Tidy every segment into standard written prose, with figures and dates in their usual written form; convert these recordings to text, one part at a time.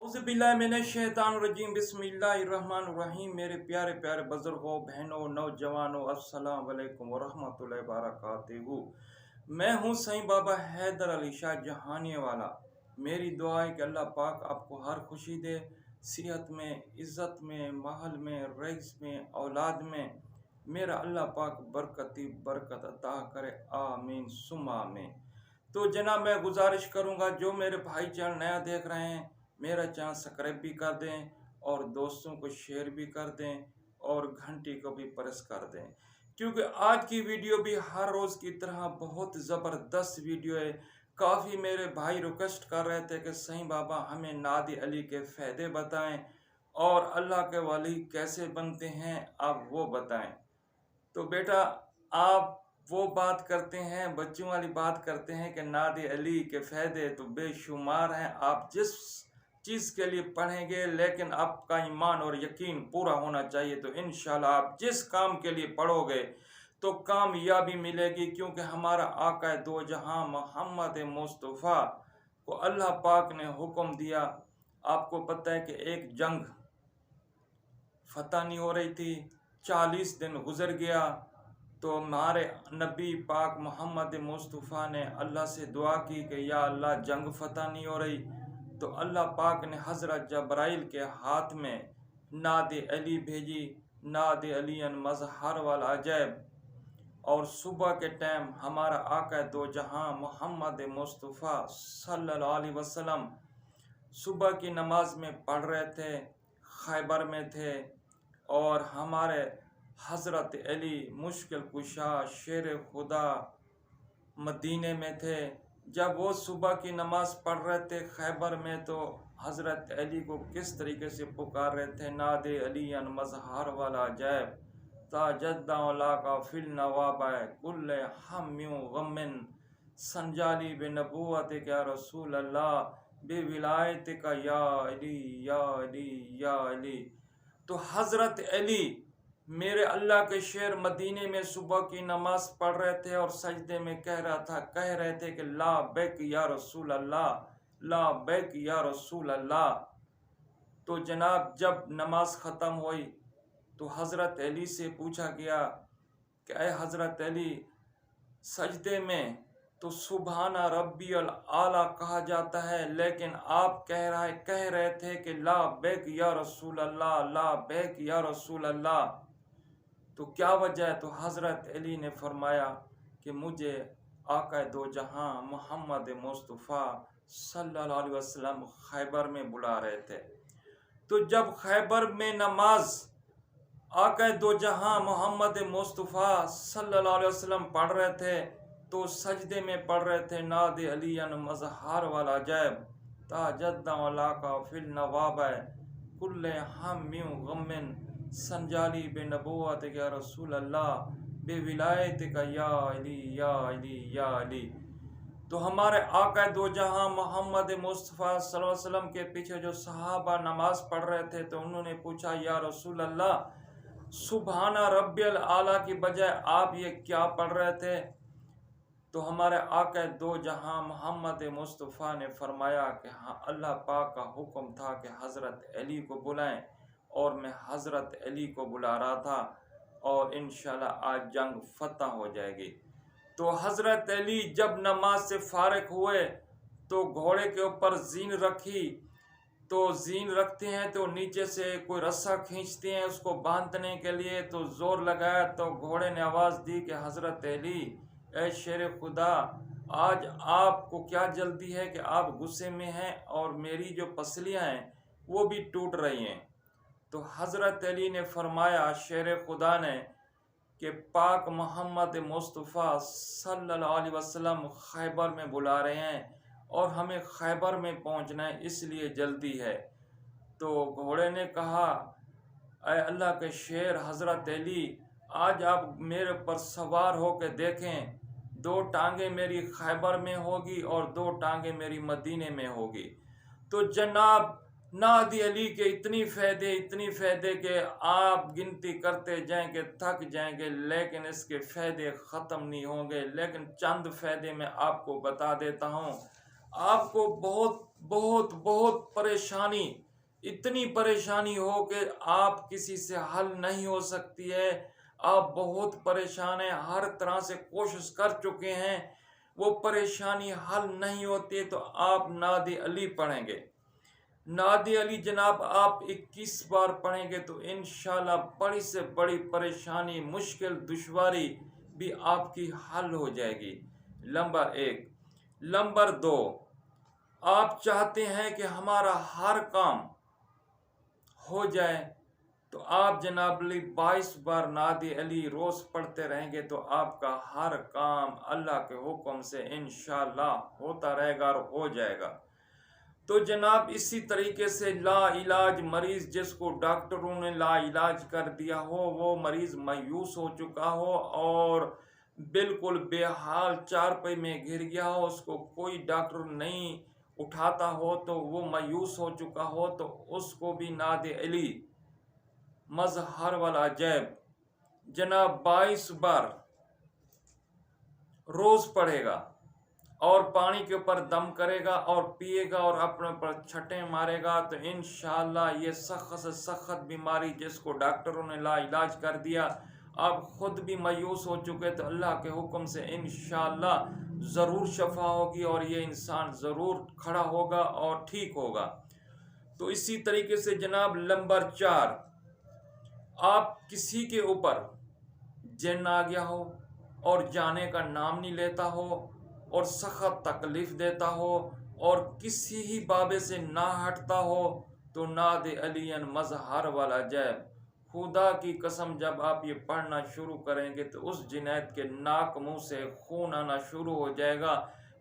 औज़ुबिल्लाहिमिनश्शैतानिर्रजीम बिस्मिल्लाहिर्रहमानिर्रहीम। मेरे प्यारे प्यारे बुजुर्गों, बहनों, नौजवानों, अस्सलाम वालेकुम वरहमतुल्लाहि वबरकातुहू। मैं हूँ सईं बाबा हैदर अली शाह जहानिया वाला। मेरी दुआ है कि अल्लाह पाक आपको हर खुशी दे, सेहत में, इज़्ज़त में, महल में, रईस में, औलाद में। मेरा अल्लाह पाक बरकती बरकत अता करे, आमीन सुम्मा आमीन। तो जनाब, मैं गुजारिश करूँगा जो मेरे भाई चैनल नया देख रहे हैं, मेरा चैनल सब्सक्राइब भी कर दें और दोस्तों को शेयर भी कर दें और घंटी को भी प्रेस कर दें, क्योंकि आज की वीडियो भी हर रोज़ की तरह बहुत ज़बरदस्त वीडियो है। काफ़ी मेरे भाई रिक्वेस्ट कर रहे थे कि सईं बाबा हमें नादी अली के फ़ायदे बताएं और अल्लाह के वली कैसे बनते हैं, आप वो बताएं। तो बेटा, आप वो बात करते हैं, बच्चों वाली बात करते हैं कि नादी अली के फ़ायदे तो बेशुमार हैं। आप जिस चीज़ के लिए पढ़ेंगे, लेकिन आपका ईमान और यकीन पूरा होना चाहिए, तो इंशाल्लाह आप जिस काम के लिए पढ़ोगे तो कामयाबी मिलेगी। क्योंकि हमारा आका दो जहां मोहम्मद मुस्तफ़ा को अल्लाह पाक ने हुक्म दिया। आपको पता है कि एक जंग फतह नहीं हो रही थी, 40 दिन गुजर गया, तो हमारे नबी पाक मोहम्मद मुस्तफ़ा ने अल्लाह से दुआ की कि या अल्लाह जंग फतह नहीं हो रही। तो अल्लाह पाक ने हज़रत जब्राइल के हाथ में नादे अली भेजी, नादे अलीन मज़हर वाल अजैब। और सुबह के टाइम हमारा आका दो जहां मोहम्मद मुस्तफ़ा सल्लल्लाहु अलैहि वसल्लम सुबह की नमाज में पढ़ रहे थे, खैबर में थे, और हमारे हज़रत अली मुश्किल कुशा शेर खुदा मदीने में थे। जब वो सुबह की नमाज पढ़ रहे थे खैबर में, तो हज़रत अली को किस तरीके से पुकार रहे थे, नादे अली अन मज़हर वाला जैब ताजद्दा का फिल नवाब कुल हम गमिन संजाली बे नबूवत का रसूल अल्लाह बे विलायत का या अली या अली या अली। तो हज़रत अली मेरे अल्लाह के शेर मदीने में सुबह की नमाज पढ़ रहे थे और सजदे में कह रहे थे कि ला बैक या रसूल अल्लाह, ला बैक या रसूल अल्लाह। तो जनाब, जब नमाज ख़त्म हुई तो हज़रत अली से पूछा गया कि ऐ हज़रत अली, सजदे में तो सुबहाना रब्बी अल आला कहा जाता है, लेकिन आप कह रहे थे कि ला बैक या रसूल अल्लाह, ला बैक या रसूल अल्लाह। तो क्या वजह है? तो हज़रत अली ने फरमाया कि मुझे आका दो जहां मोहम्मद मुस्तफ़ा सल्लल्लाहु अलैहि वसल्लम खैबर में बुला रहे थे। तो जब खैबर में नमाज आका दो जहां मोहम्मद मुस्तफ़ा सल्लल्लाहु अलैहि वसल्लम पढ़ रहे थे, तो सजदे में पढ़ रहे थे नादे अली अन मज़हर वाला जैब ताजद्दा का फिल नवाब कुल्ले हम गमिन संजाली बे नबूवत का रसूल अल्लाह बे विलायत का या अली या अली या अली। तो हमारे आका दो जहां मोहम्मद मुस्तफ़ा सल्लल्लाहु अलैहि वसल्लम के पीछे जो सहाबा नमाज पढ़ रहे थे, तो उन्होंने पूछा, या रसूल अल्लाह, सुबहाना रब्बियल आला की बजाय आप ये क्या पढ़ रहे थे? तो हमारे आका दो जहां मोहम्मद मुस्तफ़ा ने फरमाया कि हाँ, अल्लाह पाक का हुक्म था कि हज़रत अली को बुलाएं, और मैं हज़रत अली को बुला रहा था, और इंशाल्लाह आज जंग फतह हो जाएगी। तो हज़रत अली जब नमाज से फारिग हुए तो घोड़े के ऊपर जीन रखी। तो जीन रखते हैं तो नीचे से कोई रस्सा खींचते हैं उसको बांधने के लिए, तो ज़ोर लगाया तो घोड़े ने आवाज़ दी कि हज़रत अली, ऐ शेर खुदा, आज आपको क्या जल्दी है कि आप गुस्से में हैं और मेरी जो पसलियां हैं वो भी टूट रही हैं। तो हज़रत अली ने फरमाया, शेर खुदा ने, कि पाक मोहम्मद मुस्तफ़ा सल्लल्लाहु अलैहि वसल्लम खैबर में बुला रहे हैं और हमें खैबर में पहुंचना है, इसलिए जल्दी है। तो घोड़े ने कहा, ऐ अल्लाह के शेर हज़रत अली, आज आप मेरे पर सवार होकर देखें, 2 टांगे मेरी खैबर में होगी और 2 टांगे मेरी मदीने में होगी। तो जनाब, नादी अली के इतनी फ़ायदे के आप गिनती करते जाएंगे थक जाएंगे, लेकिन इसके फ़ायदे ख़त्म नहीं होंगे। लेकिन चंद फ़ायदे मैं आपको बता देता हूँ, आपको बहुत बहुत बहुत परेशानी, इतनी परेशानी हो कि आप किसी से हल नहीं हो सकती है, आप बहुत परेशान हैं, हर तरह से कोशिश कर चुके हैं, वो परेशानी हल नहीं होती है, तो आप नादे अली पढ़ेंगे। नादे अली जनाब आप 21 बार पढ़ेंगे तो इंशाल्लाह बड़ी से बड़ी परेशानी, मुश्किल, दुश्वारी भी आपकी हल हो जाएगी। नंबर 1। नंबर 2, आप चाहते हैं कि हमारा हर काम हो जाए, तो आप जनाब अली 22 बार नादे अली रोज़ पढ़ते रहेंगे तो आपका हर काम अल्लाह के हुक्म से इंशाल्लाह होता रहेगा और हो जाएगा। तो जनाब इसी तरीके से ला इलाज मरीज़, जिसको डॉक्टरों ने ला इलाज कर दिया हो, वो मरीज़ मायूस हो चुका हो और बिल्कुल बेहाल चारपाई में गिर गया हो, उसको कोई डॉक्टर नहीं उठाता हो, तो वो मायूस हो चुका हो, तो उसको भी नादे अली मजहर वाला अजैब जनाब 22 बार रोज़ पढ़ेगा और पानी के ऊपर दम करेगा और पिएगा और अपने ऊपर छटें मारेगा, तो इंशाल्लाह ये सख्त से सख्त बीमारी जिसको डॉक्टरों ने ला इलाज कर दिया, आप खुद भी मायूस हो चुके, तो अल्लाह के हुक्म से इंशाल्लाह ज़रूर शफा होगी और ये इंसान ज़रूर खड़ा होगा और ठीक होगा। तो इसी तरीके से जनाब नंबर 4, आप किसी के ऊपर जिन्न आ गया हो और जाने का नाम नहीं लेता हो और सख्त तकलीफ देता हो और किसी ही बाबे से ना हटता हो, तो नादे अलियन मजहर वाला जैब, खुदा की कसम जब आप ये पढ़ना शुरू करेंगे तो उस जिनैत के नाक मुंह से खून आना शुरू हो जाएगा,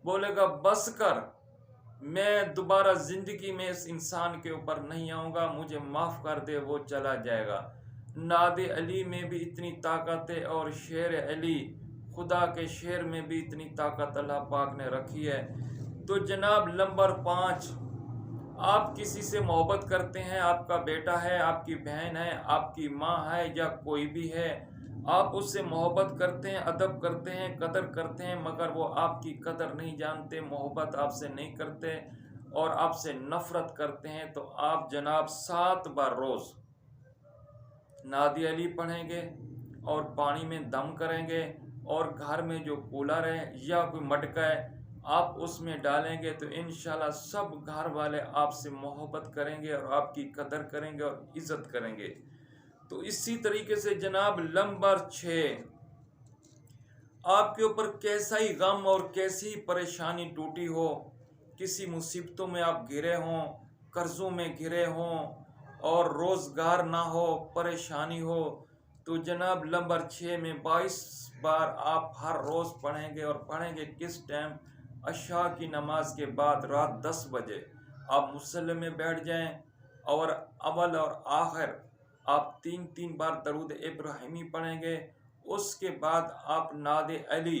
बोलेगा बस कर, मैं दोबारा ज़िंदगी में इस इंसान के ऊपर नहीं आऊँगा, मुझे माफ़ कर दे, वो चला जाएगा। नादे अली में भी इतनी ताकत है और शेर अली, खुदा के शेर में भी इतनी ताकत अल्लाह पाक ने रखी है। तो जनाब नंबर 5, आप किसी से मोहब्बत करते हैं, आपका बेटा है, आपकी बहन है, आपकी माँ है या कोई भी है, आप उससे मोहब्बत करते हैं, अदब करते हैं, कदर करते हैं, मगर वो आपकी कदर नहीं जानते, मोहब्बत आपसे नहीं करते और आपसे नफ़रत करते हैं, तो आप जनाब 7 बार रोज़ नादे अली पढ़ेंगे और पानी में दम करेंगे और घर में जो कूलर है या कोई मटका है आप उसमें डालेंगे, तो इंशाल्लाह सब घर वाले आपसे मोहब्बत करेंगे और आपकी कदर करेंगे और इज़्ज़त करेंगे। तो इसी तरीके से जनाब नंबर 6, आपके ऊपर कैसा ही गम और कैसी ही परेशानी टूटी हो, किसी मुसीबतों में आप घिरे हों, कर्ज़ों में घिरे हों और रोज़गार ना हो, परेशानी हो, तो जनाब नंबर 6 में 22 बार आप हर रोज़ पढ़ेंगे और पढ़ेंगे किस टाइम? अशा की नमाज के बाद रात 10 बजे आप मुसल्ले में बैठ जाएं और अव्वल और आखिर आप 3-3 बार दरूद इब्राहिमी पढ़ेंगे। उसके बाद आप नादे अली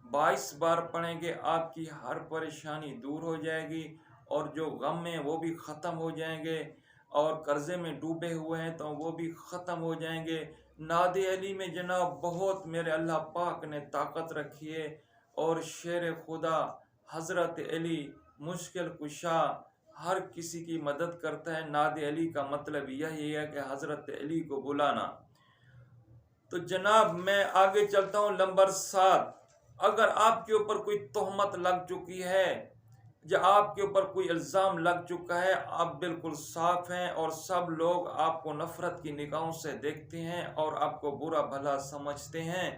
22 बार पढ़ेंगे, आपकी हर परेशानी दूर हो जाएगी और जो गम में वो भी ख़त्म हो जाएंगे और कर्ज़े में डूबे हुए हैं तो वो भी ख़त्म हो जाएंगे। नादे अली में जनाब बहुत मेरे अल्लाह पाक ने ताकत रखी है और शेर खुदा हज़रत अली मुश्किल कुशा हर किसी की मदद करता है। नादे अली का मतलब यही है कि हज़रत अली को बुलाना। तो जनाब मैं आगे चलता हूँ। नंबर 7, अगर आपके ऊपर कोई तोहमत लग चुकी है या आपके ऊपर कोई इल्ज़ाम लग चुका है, आप बिल्कुल साफ़ हैं और सब लोग आपको नफ़रत की निगाहों से देखते हैं और आपको बुरा भला समझते हैं,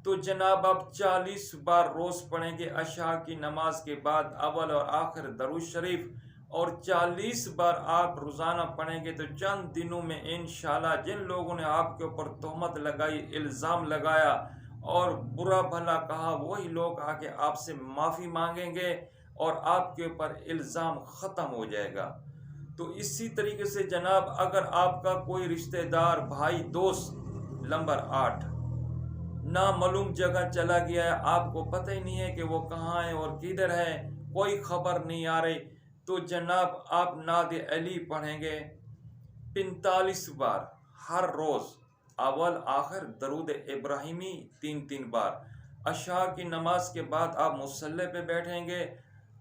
तो जनाब आप 40 बार रोज़ पढ़ेंगे अशा की नमाज के बाद अव्वल और आखिर दरूद शरीफ और 40 बार आप रोज़ाना पढ़ेंगे, तो चंद दिनों में इंशाल्लाह जिन लोगों ने आपके ऊपर तोहमत लगाई, इल्ज़ाम लगाया और बुरा भला कहा, वही लोग आके आपसे माफ़ी मांगेंगे और आपके ऊपर इल्ज़ाम ख़त्म हो जाएगा। तो इसी तरीके से जनाब अगर आपका कोई रिश्तेदार, भाई, दोस्त, नंबर 8, नामालूम जगह चला गया है, आपको पता ही नहीं है कि वो कहाँ है और किधर है, कोई खबर नहीं आ रही, तो जनाब आप नादे अली पढ़ेंगे 45 बार हर रोज़, अव्वल आखिर दरूद इब्राहिमी 3-3 बार। अशा की नमाज के बाद आप मुसल्ले पे बैठेंगे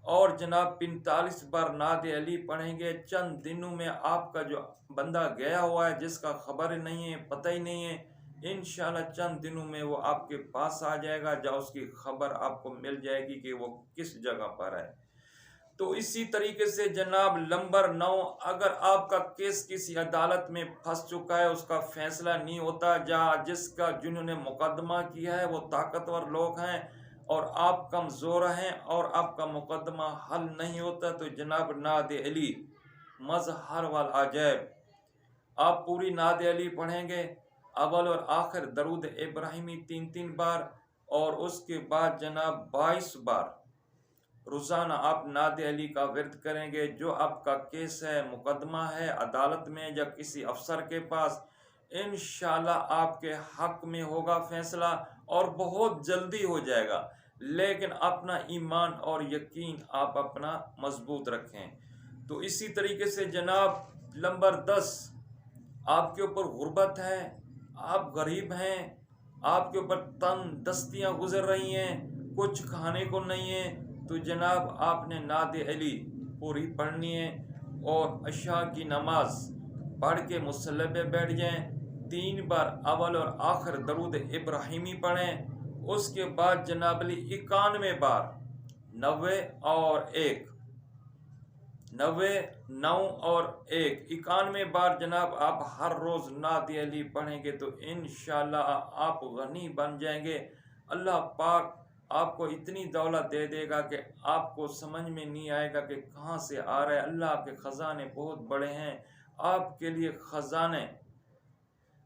और जनाब 45 बार नाद अली पढ़ेंगे। चंद दिनों में आपका जो बंदा गया हुआ है, जिसका खबर नहीं है, पता ही नहीं है, इंशाल्लाह चंद दिनों में वो आपके पास आ जाएगा, जहाँ उसकी खबर आपको मिल जाएगी कि वो किस जगह पर है। तो इसी तरीके से जनाब नंबर 9, अगर आपका केस किसी अदालत में फंस चुका है, उसका फैसला नहीं होता, जिसका जिन्होंने मुकदमा किया है वो ताकतवर लोग हैं और आप कमज़ोर हैं और आपका मुकदमा हल नहीं होता, तो जनाब नाद अली मजहर वाल अजैब आप पूरी नाद अली पढ़ेंगे, अव्वल और आखिर दरूद इब्राहिमी 3-3 बार, और उसके बाद जनाब 22 बार रोज़ाना आप नाद अली का विर्द करेंगे। जो आपका केस है, मुकदमा है अदालत में या किसी अफसर के पास, इंशाल्लाह आपके हक में होगा फैसला और बहुत जल्दी हो जाएगा। लेकिन अपना ईमान और यकीन आप अपना मजबूत रखें। तो इसी तरीके से जनाब नंबर 10, आपके ऊपर गुर्बत है, आप गरीब हैं, आपके ऊपर तंग दस्तियाँ गुजर रही हैं, कुछ खाने को नहीं है, तो जनाब आपने नाद अली पूरी पढ़नी है और अशा की नमाज पढ़ के मुसल्ले पे बैठ जाएं। 3 बार अव्वल और आखिर दरूद इब्राहिमी पढ़ें। उसके बाद जनाब अली 91 बार 90 और 1 90 9 और 1 91 बार जनाब आप हर रोज़ नाद अली पढ़ेंगे तो इंशाल्लाह आप गनी बन जाएंगे। अल्लाह पाक आपको इतनी दौलत दे देगा कि आपको समझ में नहीं आएगा कि कहाँ से आ रहा है। अल्लाह के ख़जाने बहुत बड़े हैं, आपके लिए ख़जाने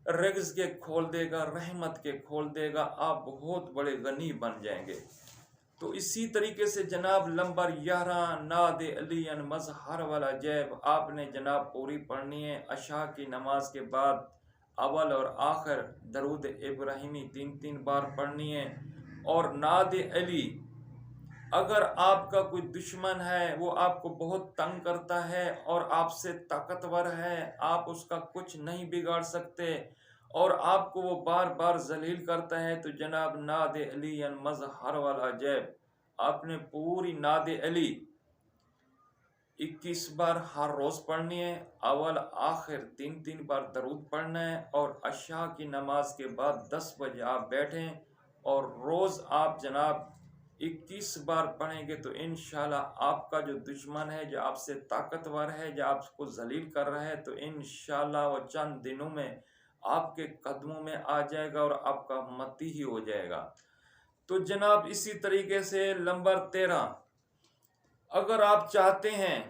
रिज़्क़ के खोल देगा, रहमत के खोल देगा, आप बहुत बड़े गनी बन जाएंगे। तो इसी तरीके से जनाब नंबर 11 नाद अली मजहर वाला जैब आपने जनाब पूरी पढ़नी है। अशा की नमाज के बाद अव्वल और आखिर दरूद इब्राहिमी 3-3 बार पढ़नी है। और नाद अली, अगर आपका कोई दुश्मन है, वो आपको बहुत तंग करता है और आपसे ताकतवर है, आप उसका कुछ नहीं बिगाड़ सकते और आपको वो बार बार जलील करता है, तो जनाब नाद अली मजहर वाला जैब आपने पूरी नाद अली 21 बार हर रोज़ पढ़नी है। अव्वल आखिर 3-3 बार दरूद पढ़ना है और अशा की नमाज के बाद 10 बजे आप बैठें और रोज़ आप जनाब 21 बार पढ़ेंगे तो इंशाल्लाह आपका जो दुश्मन है, जो आपसे ताकतवर है, जो आपको जलील कर रहा है, तो इंशाल्लाह वो चंद दिनों में आपके कदमों में आ जाएगा और आपका मती ही हो जाएगा। तो जनाब इसी तरीके से नंबर 13, अगर आप चाहते हैं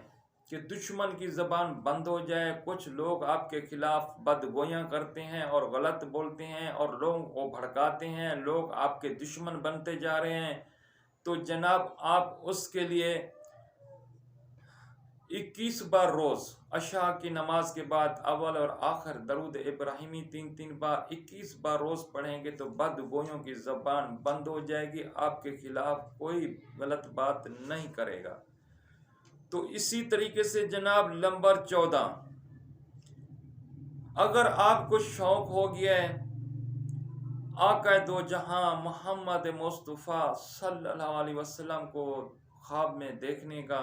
कि दुश्मन की ज़बान बंद हो जाए, कुछ लोग आपके खिलाफ बदगोइयाँ करते हैं और गलत बोलते हैं और लोगों को भड़काते हैं, लोग आपके दुश्मन बनते जा रहे हैं, तो जनाब आप उसके लिए 21 बार रोज़ अशा की नमाज के बाद अव्वल और आखिर दरूद इब्राहिमी 3-3 बार 21 बार रोज़ पढ़ेंगे तो बदगोइयों की ज़बान बंद हो जाएगी, आपके खिलाफ कोई गलत बात नहीं करेगा। तो इसी तरीके से जनाब नंबर 14, अगर आपको शौक़ हो गया है आका दो जहां मोहम्मद मुस्तफ़ा सल्लल्लाहु अलैहि वसल्लम को ख्वाब में देखने का,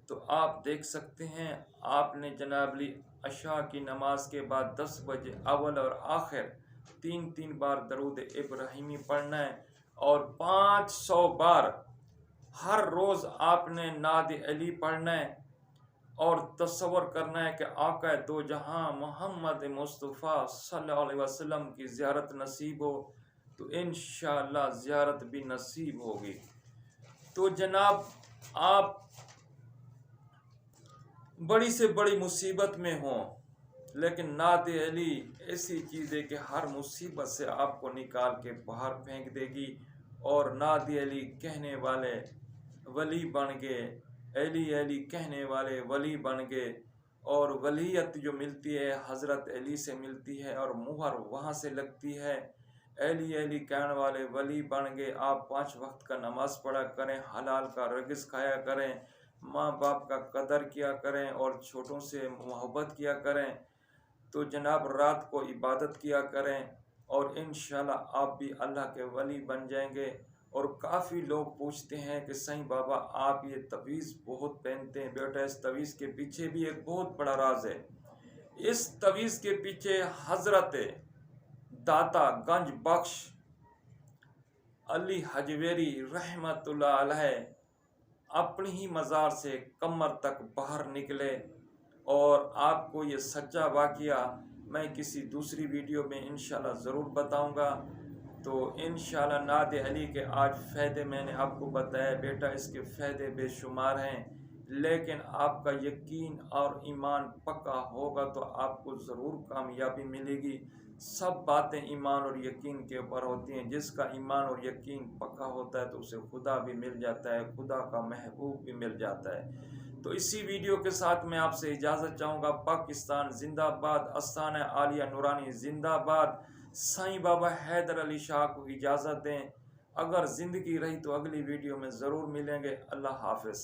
तो आप देख सकते हैं। आपने जनाबली अशा की नमाज के बाद 10 बजे अव्वल और आखिर 3-3 बार दरूद इब्राहिमी पढ़ना है और 500 बार हर रोज़ आपने नाद अली पढ़ना है और तसव्वुर करना है कि आका दो जहां मोहम्मद मुस्तफ़ा सल्लल्लाहु अलैहि वसल्लम की ज़ियारत नसीब हो, तो इंशाअल्लाह ज़ियारत भी नसीब होगी। तो जनाब आप बड़ी से बड़ी मुसीबत में हों, लेकिन नाद अली ऐसी चीज़ है कि हर मुसीबत से आपको निकाल के बाहर फेंक देगी। और नाद अली कहने वाले वली बन गए, अली अली कहने वाले वली बन गए और वलीयत जो मिलती है हज़रत अली से मिलती है और मुहर वहाँ से लगती है। अली अली कहने वाले वली बन गए। आप 5 वक्त का नमाज़ पढ़ा करें, हलाल का रिज़्क़ खाया करें, माँ बाप का कदर किया करें और छोटों से मोहब्बत किया करें, तो जनाब रात को इबादत किया करें और इंशाल्लाह आप भी अल्लाह के वली बन जाएंगे और काफ़ी लोग पूछते हैं कि सही बाबा आप ये तवीज़ बहुत पहनते हैं। बेटा इस तवीज़ के पीछे भी एक बहुत बड़ा राज है। इस तवीज़ के पीछे हज़रत दाता गंज बख्श अली हजवेरी रहमतुल्लाह अलैह अपनी ही मज़ार से कमर तक बाहर निकले। और आपको ये सच्चा वाक़या मैं किसी दूसरी वीडियो में इंशाल्लाह ज़रूर बताऊंगा। तो इंशाल्लाह नाद अली के आज फ़ायदे मैंने आपको बताया। बेटा इसके फ़ायदे बेशुमार हैं, लेकिन आपका यकीन और ईमान पक्का होगा तो आपको ज़रूर कामयाबी मिलेगी। सब बातें ईमान और यकीन के ऊपर होती हैं। जिसका ईमान और यकीन पक्का होता है तो उसे खुदा भी मिल जाता है, खुदा का महबूब भी मिल जाता है। तो इसी वीडियो के साथ मैं आपसे इजाज़त चाहूँगा। पाकिस्तान जिंदाबाद, आस्थाना आलिया नूरानी जिंदाबाद। साईं बाबा हैदर अली शाह को इजाज़त दें। अगर ज़िंदगी रही तो अगली वीडियो में ज़रूर मिलेंगे। अल्लाह हाफ़िज़।